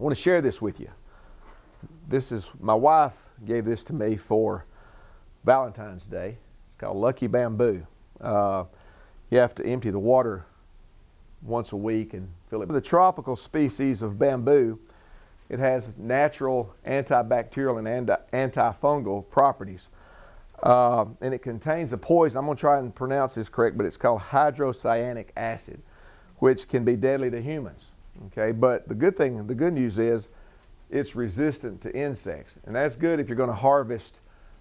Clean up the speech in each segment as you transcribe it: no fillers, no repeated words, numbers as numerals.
I want to share this with you. My wife gave this to me for Valentine's Day. It's called Lucky Bamboo. You have to empty the water once a week and fill it. The tropical species of bamboo, it has natural antibacterial and antifungal properties. And it contains a poison, I'm going to try and pronounce this correct, but it's called hydrocyanic acid, which can be deadly to humans. Okay, but the good news is it's resistant to insects. And that's good if you're going to harvest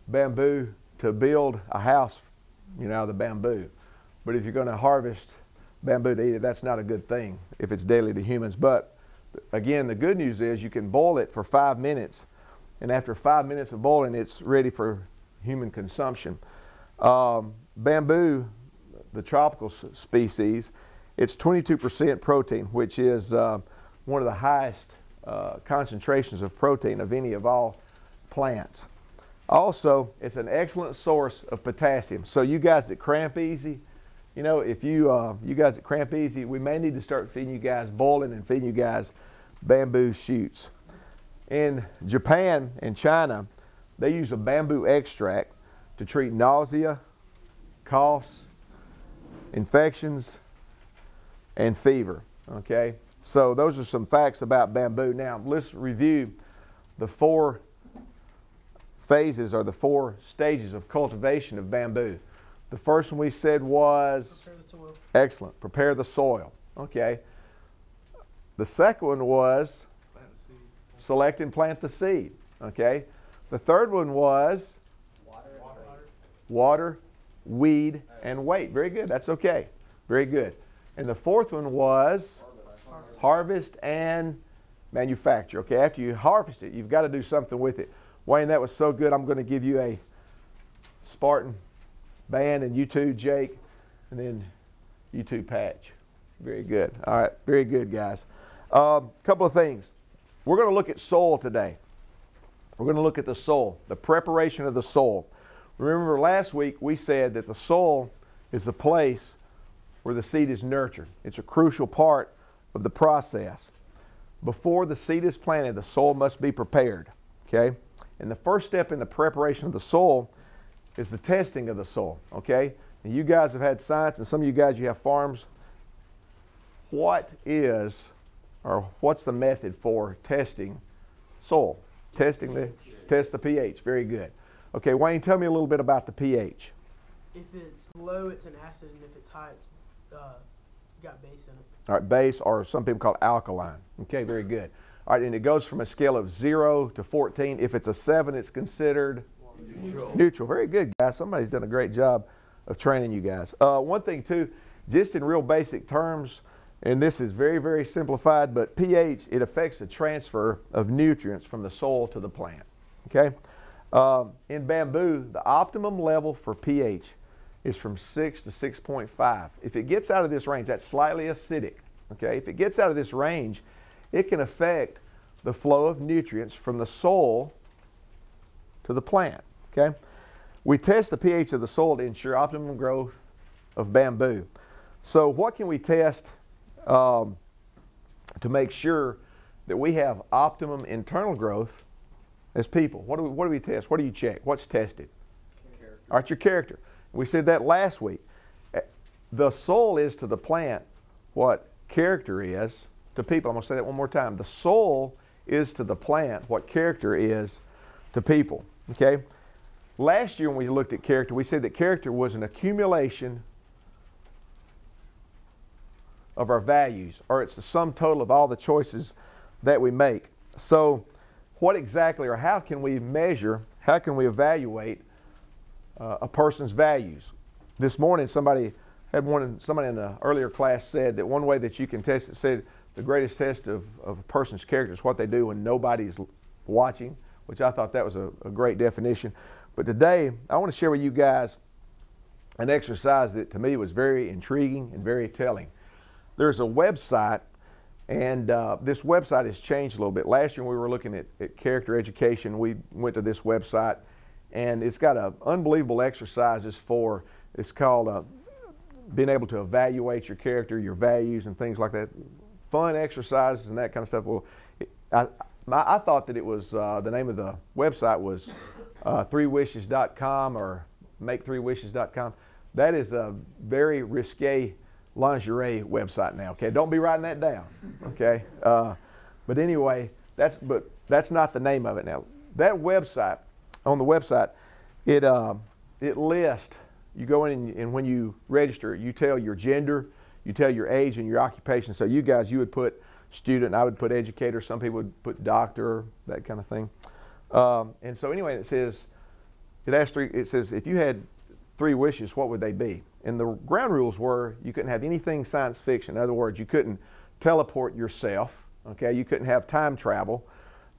bamboo to build a house, out of the bamboo. But if you're going to harvest bamboo to eat it, that's not a good thing if it's deadly to humans. But again, the good news is you can boil it for 5 minutes, and after 5 minutes of boiling, it's ready for human consumption. Bamboo, the tropical species, it's 22% protein, which is one of the highest concentrations of protein of any of all plants. Also, it's an excellent source of potassium. So you guys that cramp easy, if you guys that cramp easy, we may need to start feeding you guys, boiling and feeding you guys bamboo shoots. In Japan and China, they use a bamboo extract to treat nausea, coughs, infections, and fever. Okay, so those are some facts about bamboo. Now let's review the 4 phases or the 4 stages of cultivation of bamboo. The first one we said was prepare the soil. Excellent. Prepare the soil. Okay. The second one was select and plant the seed. Okay. The third one was water, weed, and wait. Very good. That's okay. Very good. And the fourth one was harvest and manufacture. Okay. After you harvest it, you've got to do something with it. Wayne, that was so good. I'm going to give you a Spartan band, and you too, Jake, and then you too, Patch. Very good. All right. Very good, guys. Couple of things. We're going to look at soil today. We're going to look at the soil, the preparation of the soil. Remember last week we said that the soil is the place where the seed is nurtured. It's a crucial part of the process. Before the seed is planted, the soil must be prepared. Okay? And the first step in the preparation of the soil is the testing of the soil. Okay? And you guys have had science, and some of you guys, you have farms. What's the method for testing soil? Test the pH. Very good. Okay, Wayne, tell me a little bit about the pH. If it's low, it's an acid, and if it's high, it's got base in it. All right, base, or some people call it alkaline. Okay, very good. All right, and it goes from a scale of 0 to 14. If it's a 7, it's considered neutral. Very good, guys. Somebody's done a great job of training you guys. One thing, too, just in real basic terms, and this is very, very simplified, but pH, it affects the transfer of nutrients from the soil to the plant. Okay? In bamboo, the optimum level for pH is from 6 to 6.5. If it gets out of this range, that's slightly acidic. Okay? If it gets out of this range, it can affect the flow of nutrients from the soil to the plant. Okay? We test the pH of the soil to ensure optimum growth of bamboo. So what can we test to make sure that we have optimum internal growth as people? What do we test? What do you check? What's tested? Character. All right, your character. We said that last week. The soil is to the plant what character is to people. I'm going to say that one more time. The soil is to the plant what character is to people. Okay? Last year when we looked at character, we said that character was an accumulation of our values, or it's the sum total of all the choices that we make. So what exactly, or how can we measure, how can we evaluate a person's values? This morning somebody in the earlier class said that one way that you can test it, said the greatest test of a person's character is what they do when nobody's watching, which I thought that was a great definition. But today I want to share with you guys an exercise that to me was very intriguing and very telling. There's a website, and this website has changed a little bit. Last year when we were looking at character education, we went to this website, and it's got unbelievable exercises for, it's called being able to evaluate your character, your values, and things like that. Fun exercises and that kind of stuff. Well, I thought that it was the name of the website was 3wishes.com or make3wishes.com. That is a very risque lingerie website now. Okay, don't be writing that down. Okay, but anyway, that's not the name of it now. That website, on the website, it lists. You go in and when you register, you tell your gender, you tell your age and your occupation. So you guys, you would put student, I would put educator, some people would put doctor, that kind of thing. And so anyway, it says if you had 3 wishes, what would they be? And the ground rules were you couldn't have anything science fiction. In other words, you couldn't teleport yourself. Okay, you couldn't have time travel,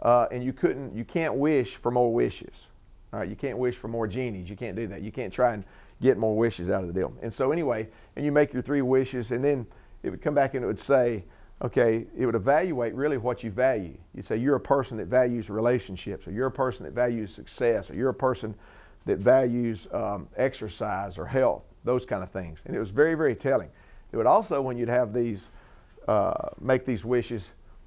and you can't wish for more wishes. All right, you can't wish for more genies. You can't do that. You can't try and get more wishes out of the deal. And so anyway, and you make your 3 wishes, and then it would come back and it would say, okay, it would evaluate really what you value. You'd say you're a person that values relationships, or you're a person that values success, or you're a person that values exercise or health, those kind of things. And it was very, very telling. It would also, when you'd have these, make these wishes,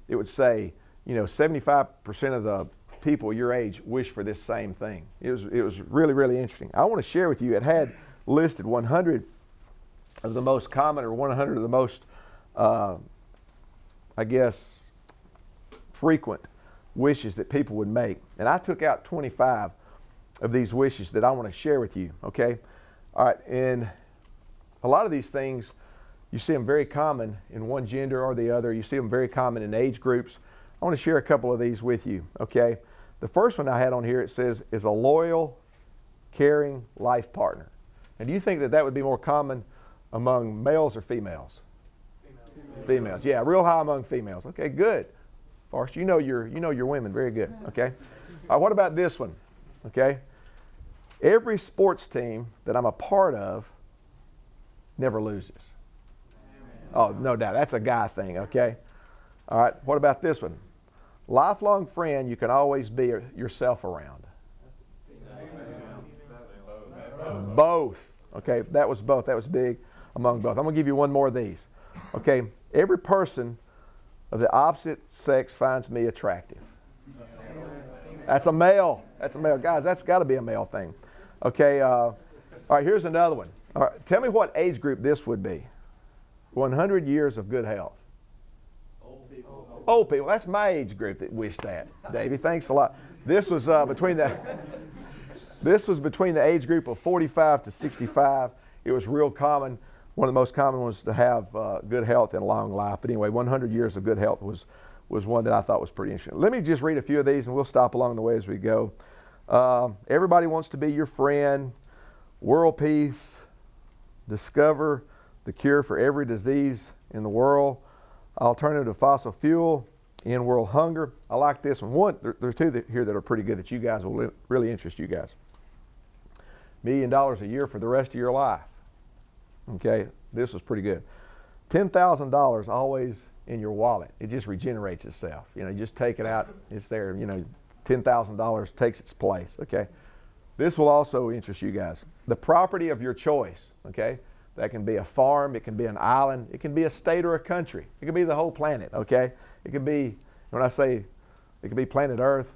it would say, 75% of the people your age wish for this same thing. It was really, really interesting. I want to share with you, it had listed 100 of the most common, or 100 of the most, I guess, frequent wishes that people would make. And I took out 25 of these wishes that I want to share with you, okay? All right, and a lot of these things, you see them very common in one gender or the other. You see them very common in age groups. I want to share a couple of these with you, okay? The first one I had on here, it says, is a loyal, caring life partner. And do you think that that would be more common among males or females? Females. Yeah, real high among females. Okay, good. Forrest, you know your women. Very good. Okay. All right, what about this one? Okay. Every sports team that I'm a part of never loses. Oh, no doubt. That's a guy thing. Okay. All right. What about this one? Lifelong friend you can always be yourself around. Both. Okay. That was both. That was big among both. I'm going to give you one more of these. Okay. Every person of the opposite sex finds me attractive. That's a male. That's a male. Guys, that's got to be a male thing. Okay. All right, here's another one. All right, tell me what age group this would be. 100 years of good health. Old people. Old people. That's my age group that wished that. Davey, thanks a lot. This was between the age group of 45 to 65. It was real common. One of the most common was to have good health and a long life. But anyway, 100 years of good health was one that I thought was pretty interesting. Let me just read a few of these and we'll stop along the way as we go. Everybody wants to be your friend. World peace. Discover the cure for every disease in the world. Alternative to fossil fuel. End world hunger. I like this one. There's 2 here that are pretty good that you guys will really interest you guys. $1 million a year for the rest of your life. Okay, this was pretty good. $10,000 always in your wallet. It just regenerates itself. You just take it out, it's there. $10,000 takes its place. Okay, this will also interest you guys. The property of your choice. Okay, that can be a farm, it can be an island, it can be a state or a country. It can be the whole planet. Okay, it can be, when I say it can be planet Earth,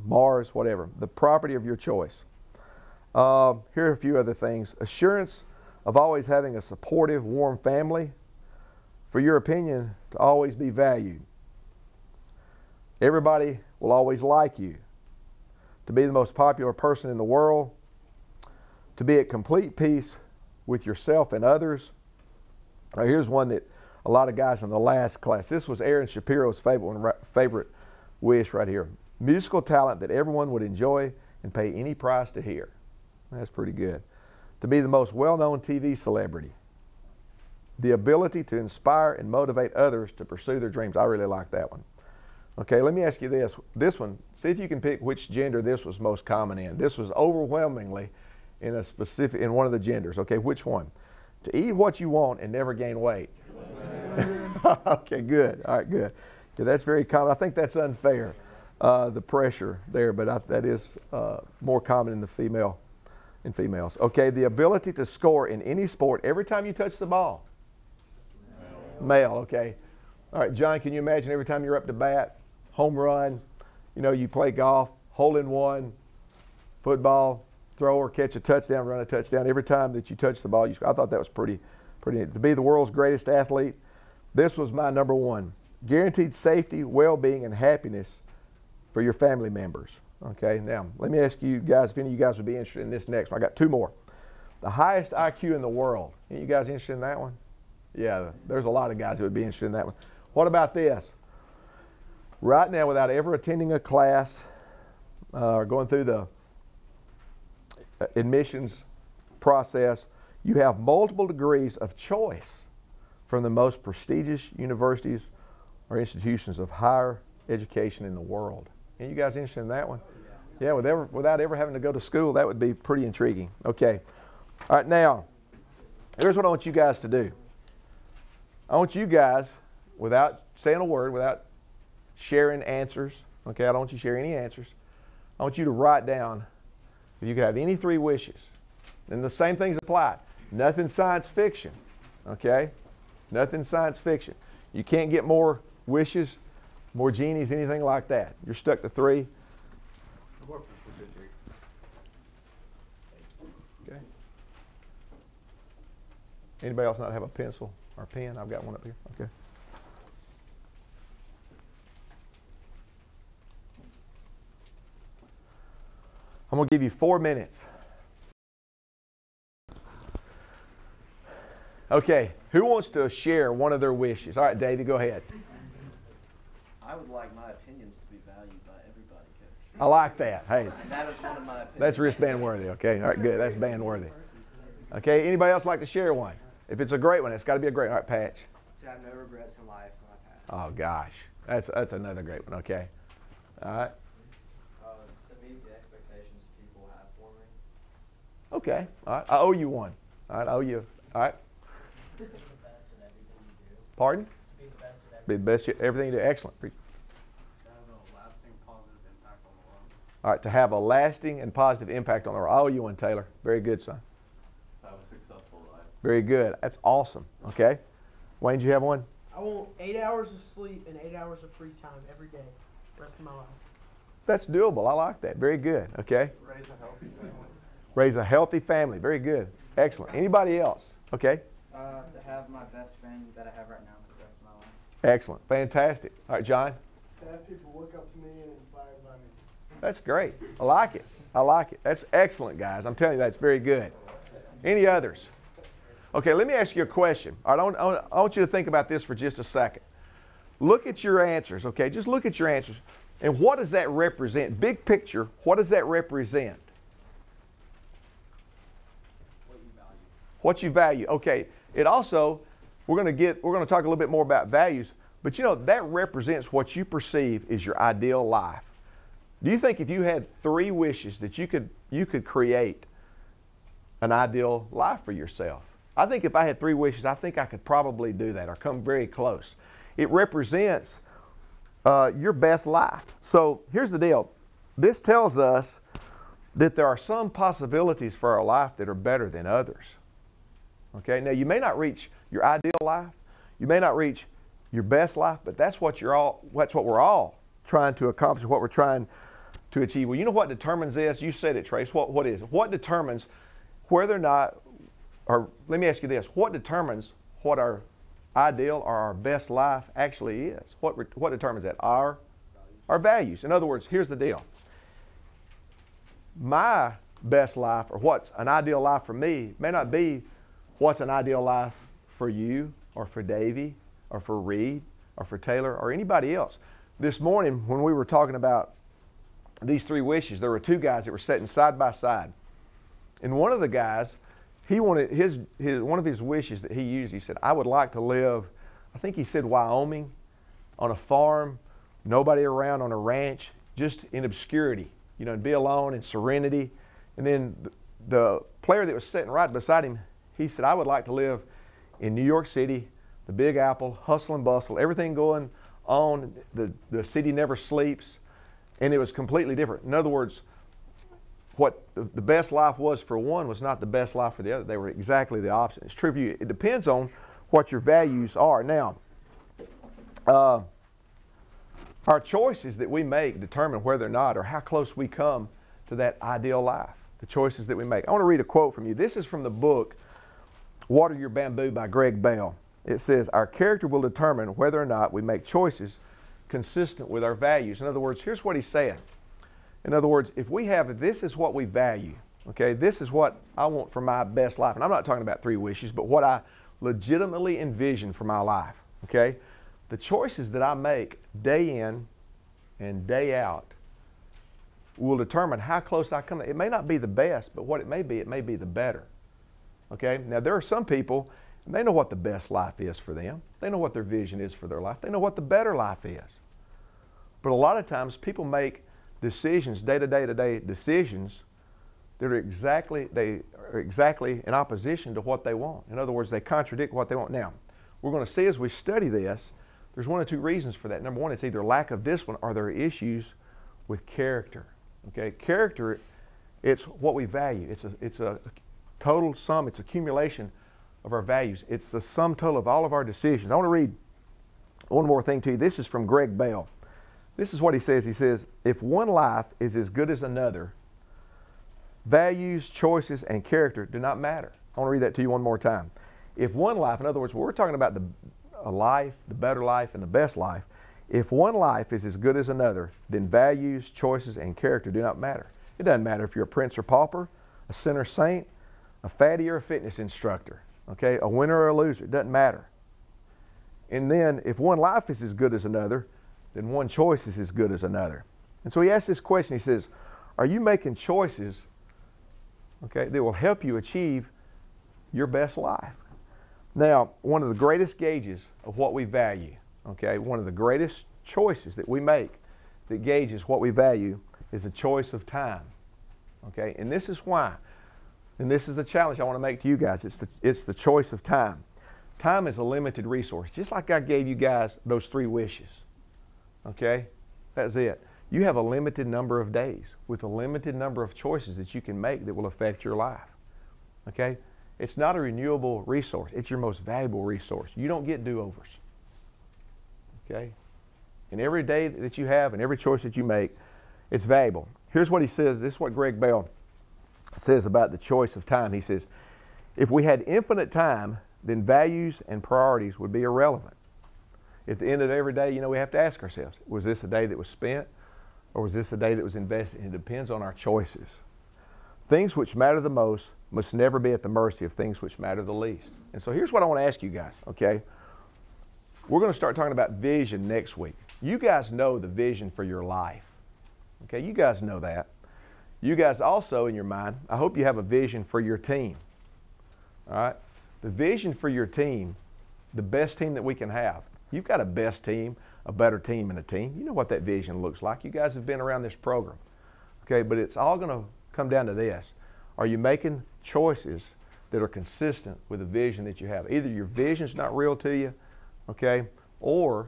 Mars, whatever. The property of your choice. Here are a few other things. Assurance of always having a supportive, warm family, for your opinion to always be valued. Everybody will always like you. To be the most popular person in the world. To be at complete peace with yourself and others. Now, here's one that a lot of guys in the last class, this was Aaron Shapiro's favorite wish right here. Musical talent that everyone would enjoy and pay any price to hear. That's pretty good. To be the most well-known TV celebrity. The ability to inspire and motivate others to pursue their dreams. I really like that one. Okay, let me ask you this. This one, see if you can pick which gender this was most common in. This was overwhelmingly in one of the genders. Okay, which one? To eat what you want and never gain weight. Okay, good. All right, good. Yeah, that's very common. I think that's unfair, the pressure there, but that is more common in females. Okay, the ability to score in any sport every time you touch the ball. Male, okay. All right, John, can you imagine every time you're up to bat, home run, you know, you play golf, hole in one, football, thrower, catch a touchdown, run a touchdown. Every time that you touch the ball, I thought that was pretty neat. To be the world's greatest athlete, this was my number one. Guaranteed safety, well-being, and happiness for your family members. Okay, now let me ask you guys if any of you guys would be interested in this next one. I got two more. The highest IQ in the world. Any of you guys interested in that one? Yeah, there's a lot of guys that would be interested in that one. What about this? Right now, without ever attending a class or going through the admissions process, you have multiple degrees of choice from the most prestigious universities or institutions of higher education in the world. Any of you guys interested in that one? Yeah, without ever having to go to school, that would be pretty intriguing. Okay. All right, now, here's what I want you guys to do. I want you guys, without saying a word, without sharing answers, okay, I don't want you to share any answers. I want you to write down if you could have any three wishes. And the same things apply. Nothing science fiction, okay? Nothing science fiction. You can't get more wishes, more genies, anything like that. You're stuck to three. Okay. Anybody else not have a pencil or pen? I've got one up here. Okay. I'm going to give you 4 minutes. Okay, who wants to share one of their wishes? All right, Davey, go ahead. I would like my opinions to be valued by everybody, Coach. I like that. Hey, And that is one of my opinions. that's wristband worthy. Okay, all right, good. That's band worthy. Okay, anybody else like to share one? If it's a great one, it's got to be a great one. All right, Patch. To have no regrets in life when I pass. Oh gosh, that's another great one. Okay, all right. To meet the expectations people have for me. Okay, all right. I owe you one. All right, I owe you. All right. Be the best in everything you do. Pardon? Be the best in Be the best. Everything you do. Excellent. To have a lasting positive impact on the world. All right, to have a lasting and positive impact on the world. I owe you one, Taylor. Very good, son. Have a successful life. Very good. That's awesome. Okay. Wayne, do you have one? I want 8 hours of sleep and 8 hours of free time every day, rest of my life. That's doable. I like that. Very good. Okay. Raise a healthy family. Raise a healthy family. Very good. Excellent. Anybody else? Okay. To have my best friend that I have right now for the rest of my life. Excellent. Fantastic. All right, John. To have people look up to me and inspired by me. That's great. I like it. I like it. That's excellent, guys. I'm telling you, that's very good. Any others? Okay, let me ask you a question. All right, I want you to think about this for just a second. Look at your answers, okay? Just look at your answers. And what does that represent? Big picture, what does that represent? What you value. What you value. Okay. It also, we're going to talk a little bit more about values, but you know, that represents what you perceive is your ideal life. Do you think if you had three wishes that you could create an ideal life for yourself? I think if I had three wishes, I think I could probably do that or come very close. It represents your best life. So here's the deal. This tells us that there are some possibilities for our life that are better than others. Okay, now you may not reach your ideal life, you may not reach your best life, but that's what we're all trying to accomplish, what we're trying to achieve. Well, you know what determines this? You said it, Trace. What is it? What determines whether or not, or let me ask you this, what determines what our ideal or our best life actually is? What determines that? Our values. In other words, here's the deal. My best life, or what's an ideal life for me, may not be what's an ideal life for you or for Davey or for Reed or for Taylor or anybody else. This morning when we were talking about these three wishes, there were two guys that were sitting side by side. And one of the guys, he wanted one of his wishes that he used, he said, I would like to live, I think he said Wyoming, on a farm, nobody around, on a ranch, just in obscurity, you know, and be alone in serenity. And then the player that was sitting right beside him, he said, I would like to live in New York City, the Big Apple, hustle and bustle, everything going on, the city never sleeps, and it was completely different. In other words, what the best life was for one was not the best life for the other. They were exactly the opposite. It's true for you. It depends on what your values are. Now, all Our choices that we make determine whether or not or how close we come to that ideal life. The choices that we make. I want to read a quote from you. This is from the book Water Your Bamboo by Greg Bell. It says, our character will determine whether or not we make choices consistent with our values. In other words, here's what he's saying. In other words, if we have, this is what we value, okay, this is what I want for my best life. And I'm not talking about 3 wishes, but what I legitimately envision for my life, okay? The choices that I make day in and day out will determine how close I come. It may not be the best, but what it may be the better. Okay? Now, there are some people, and they know what the best life is for them. They know what their vision is for their life. They know what the better life is. But a lot of times, people make decisions, day-to-day decisions, that are exactly in opposition to what they want. In other words, they contradict what they want. Now, we're going to see as we study this, there's 1 or 2 reasons for that. Number one, it's either lack of discipline or there are issues with character. Okay, character, it's what we value. It's a total sum. It's accumulation of our values. It's the sum total of all of our decisions. I want to read one more thing to you. This is from Greg Bell. This is what he says. He says, if one life is as good as another, values, choices, and character do not matter. I want to read that to you one more time. If one life, in other words, we're talking about a life, the better life, and the best life. If one life is as good as another, then values, choices, and character do not matter. It doesn't matter if you're a prince or pauper, a sinner or saint, a fatty or a fitness instructor, okay, a winner or a loser. It doesn't matter. And then if one life is as good as another, then one choice is as good as another. And so he asks this question. He says, are you making choices, okay, that will help you achieve your best life? Now, one of the greatest gauges of what we value, okay, one of the greatest choices that we make that gauges what we value is a choice of time, okay? And this is why, and this is the challenge I want to make to you guys. It's the choice of time. Time is a limited resource, just like I gave you guys those 3 wishes, okay? That's it. You have a limited number of days with a limited number of choices that you can make that will affect your life, okay? It's not a renewable resource. It's your most valuable resource. You don't get do-overs. Okay? And every day that you have and every choice that you make, it's valuable. Here's what he says. This is what Greg Bell says about the choice of time. He says, if we had infinite time, then values and priorities would be irrelevant. At the end of every day, you know, we have to ask ourselves, was this a day that was spent or was this a day that was invested? And it depends on our choices. Things which matter the most must never be at the mercy of things which matter the least. And so here's what I want to ask you guys, okay? We're going to start talking about vision next week. You guys know the vision for your life, okay? You guys know that. You guys also, in your mind, I hope you have a vision for your team, all right? The vision for your team, the best team that we can have. You've got a best team, a better team, and a team. You know what that vision looks like. You guys have been around this program, okay? But it's all going to come down to this. Are you making choices that are consistent with the vision that you have? Either your vision's not real to you, okay, or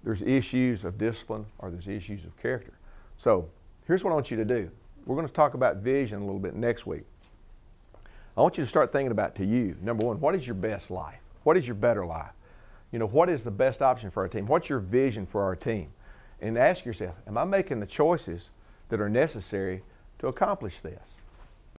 there's issues of discipline or there's issues of character. So here's what I want you to do. We're going to talk about vision a little bit next week. I want you to start thinking about, to you, number one, what is your best life? What is your better life? You know, what is the best option for our team? What's your vision for our team? And ask yourself, am I making the choices that are necessary to accomplish this?